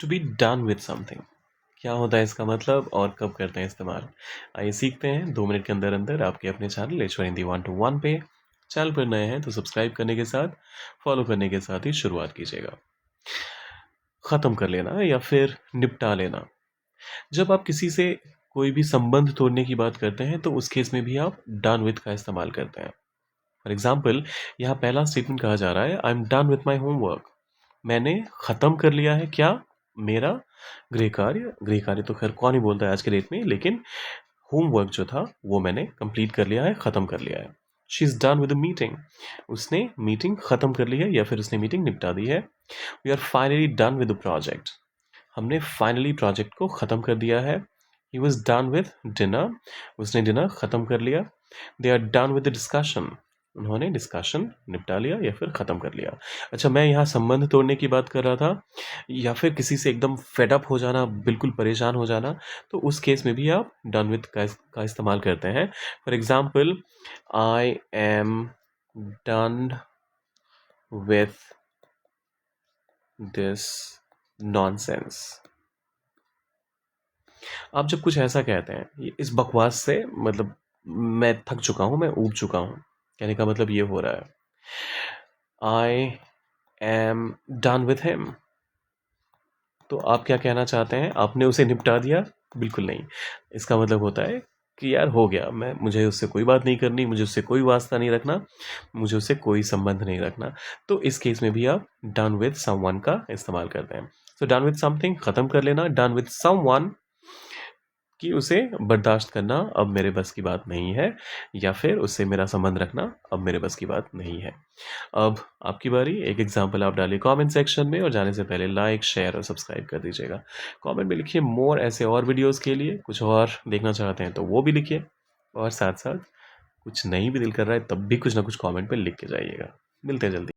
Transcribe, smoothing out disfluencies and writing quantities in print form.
To be done with something. क्या होता है इसका मतलब और कब करते हैं इस्तेमाल? आइए सीखते हैं 2 मिनट के अंदर अंदर आपके अपने चैनल ईश्वर हिंदी 1 to 1 पे। चैनल पर नए हैं तो सब्सक्राइब करने के साथ फॉलो करने के साथ ही शुरुआत कीजिएगा। ख़त्म कर लेना या फिर निपटा लेना। जब आप किसी से कोई भी संबंध तोड़ने की बात करते हैं तो उस केस में भी आप डन विथ का इस्तेमाल करते हैं। फॉर एग्जाम्पल, यहाँ पहला स्टेटमेंट कहा जा रहा है, I am done with my homework. मैंने ख़त्म कर लिया है क्या? मेरा गृह कार्य तो खैर कौन ही बोलता है आज के डेट में, लेकिन होमवर्क जो था वो मैंने कंप्लीट कर लिया है, ख़त्म कर लिया है। She is done with the meeting. उसने मीटिंग ख़त्म कर ली है या फिर उसने मीटिंग निपटा दी है। We are finally done with the project. हमने फाइनली प्रोजेक्ट को ख़त्म कर दिया है। He was done with dinner. उसने डिनर ख़त्म कर लिया। They are done with the discussion. उन्होंने डिस्कशन निपटा लिया या फिर ख़त्म कर लिया। अच्छा, मैं यहाँ संबंध तोड़ने की बात कर रहा था या फिर किसी से एकदम फेडअप हो जाना, बिल्कुल परेशान हो जाना, तो उस केस में भी आप डन विद का इस्तेमाल करते हैं। For example, I am done with this nonsense. आप जब कुछ ऐसा कहते हैं, इस बकवास से मतलब मैं थक चुका हूँ, मैं ऊब चुका हूँ, कहने का मतलब ये हो रहा है। I am done with him. तो आप क्या कहना चाहते हैं? आपने उसे निपटा दिया? बिल्कुल नहीं। इसका मतलब होता है कि यार हो गया, मुझे उससे कोई बात नहीं करनी, मुझे उससे कोई वास्ता नहीं रखना, मुझे उससे कोई संबंध नहीं रखना। तो इस केस में भी आप डन विद समवन का इस्तेमाल करते हैं। सो डन विद समथिंग, ख़त्म कर लेना। डन विद समवन, कि उसे बर्दाश्त करना अब मेरे बस की बात नहीं है, या फिर उससे मेरा संबंध रखना अब मेरे बस की बात नहीं है। अब आपकी बारी। एक एग्जांपल आप डालिए कमेंट सेक्शन में और जाने से पहले लाइक, शेयर और सब्सक्राइब कर दीजिएगा। कमेंट में लिखिए मोर ऐसे और वीडियोस के लिए, कुछ और देखना चाहते हैं तो वो भी लिखिए, और साथ साथ कुछ नहीं भी दिल कर रहा है तब भी कुछ ना कुछ कमेंट पे लिख के जाइएगा। मिलते हैं जल्दी।